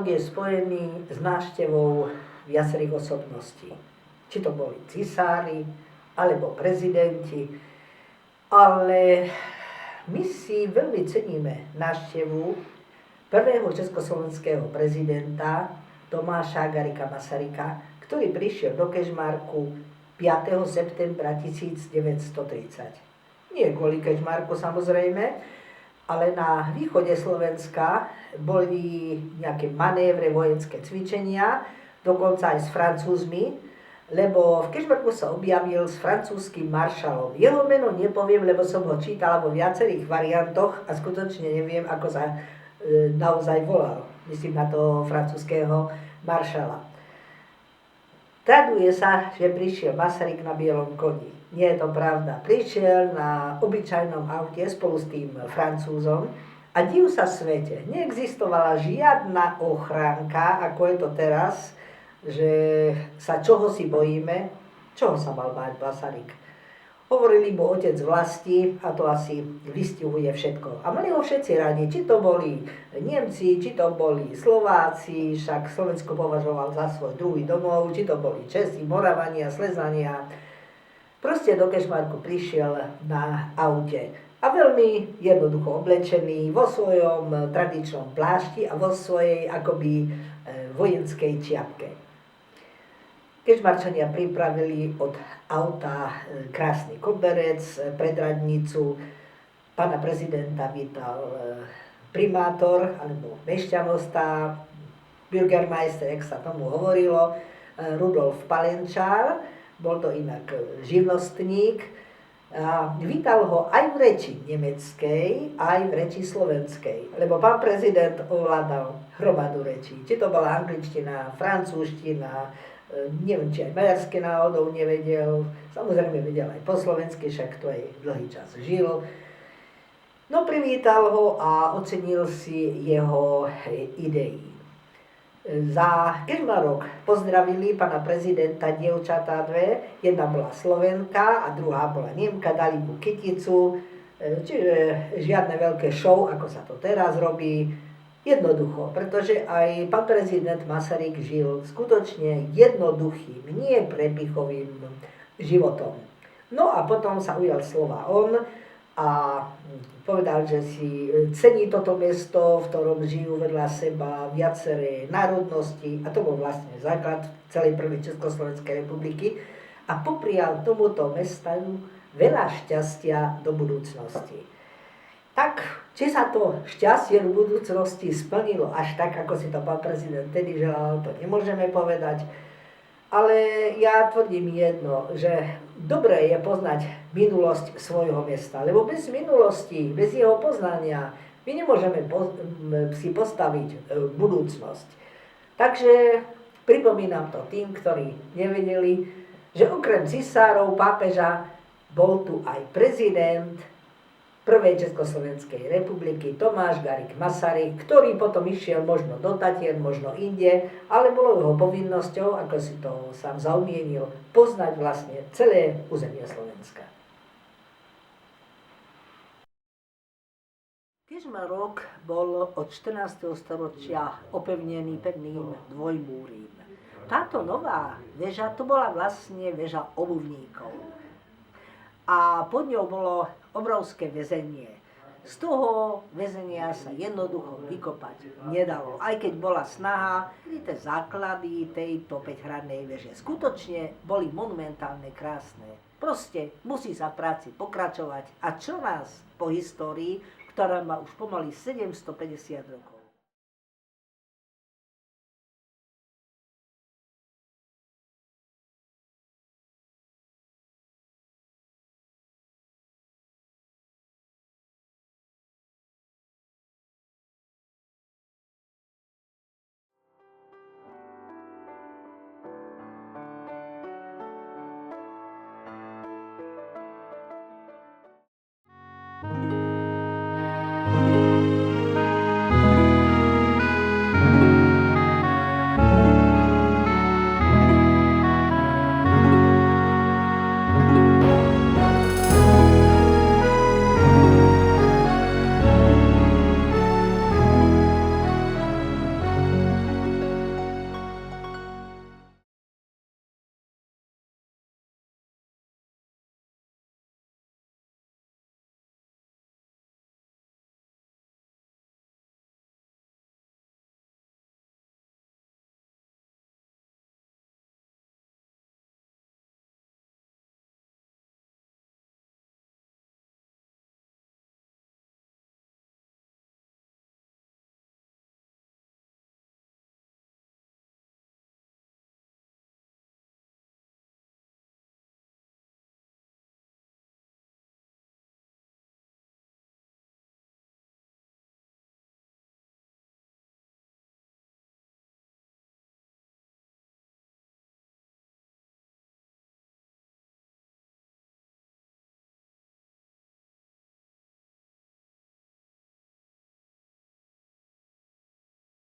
Vianoc je spojený s návštevou viacerých osobností. Či to boli cisári, alebo prezidenti, ale my si veľmi ceníme návštevu prvého československého prezidenta Tomáša Garrigua Masaryka, ktorý prišiel do Kežmarku 5. septembra 1930. Nie kvôli Kežmarku samozrejme, ale na východe Slovenska boli nejaké manévre, vojenské cvičenia, dokonca aj s Francúzmi, lebo v Kežmarku sa objavil s francúzskym maršalom. Jeho meno nepoviem, lebo som ho čítal vo viacerých variantoch a skutočne neviem, ako sa naozaj volal. Myslím na toho francúzského maršala. Traduje sa, že prišiel Masaryk na bielom koni. Nie je to pravda. Prišiel na obyčajnom aute spolu s tým Francúzom a div sa svete. Neexistovala žiadna ochránka, ako je to teraz, že sa čoho si bojíme. Čoho sa mal báť Masaryk? Hovorili mu otec vlasti a to asi vystihuje všetko. A mali ho všetci radi, či to boli Nemci, či to boli Slováci, však Slovensko považoval za svoj druhý domov, či to boli Česi, Moravania, Slezania. Proste do Kežmarku prišiel na aute a veľmi jednoducho oblečený vo svojom tradičnom plášti a vo svojej akoby vojenskej čiapke. Kežmarčania pripravili od auta krásny koberec, predradnicu. Pána prezidenta vítal primátor alebo mešťanosta, bürgermeister, jak sa tomu hovorilo, Rudolf Palenčár. Bol to inak živnostník. A vítal ho aj v reči nemeckej, aj v reči slovenskej. Lebo pán prezident ovládal hromadu rečí. Či to bola angličtina, francúzština, neviem, či aj maďarské náhodou nevedel, samozrejme vedel aj po slovensky, však to aj dlhý čas žil. No privítal ho a ocenil si jeho idei. Za Kežmarok pozdravili pána prezidenta dievčatá dve, jedna bola Slovenka a druhá bola Nemka, dali mu kyticu, čiže žiadne veľké show, ako sa to teraz robí. Jednoducho, pretože aj pán prezident Masaryk žil skutočne jednoduchým, nie prepichovým životom. No a potom sa ujal slova on a povedal, že si cení toto mesto, v ktorom žijú vedľa seba viaceré národnosti, a to bol vlastne základ celej prvej Československej republiky, a poprial tomuto mestu veľa šťastia do budúcnosti. Tak, či sa to šťastie v budúcnosti splnilo až tak, ako si to pán prezident tedy želal, to nemôžeme povedať. Ale ja tvrdím jedno, že dobré je poznať minulosť svojho mesta, lebo bez minulosti, bez jeho poznania, my nemôžeme si postaviť budúcnosť. Takže pripomínam to tým, ktorí nevedeli, že okrem cisárov, pápeža, bol tu aj prezident prvej Československej republiky Tomáš Garrigue Masaryk, ktorý potom išiel možno do Tatier, možno inde, ale bolo jeho povinnosťou, ako si to sám zaumienil, poznať vlastne celé územie Slovenska. Kežmarok bol od 14. storočia opevnený pevným dvojmúrím. Táto nová väža, to bola vlastne väža obuvníkov. A pod ňou bolo obrovské väzenie. Z toho väzenia sa jednoducho vykopať nedalo. Aj keď bola snaha, tie základy tejto 5-hradnej väže skutočne boli monumentálne krásne. Proste musí sa v práci pokračovať. A čo nás po histórii, ktorá má už pomaly 750 rokov.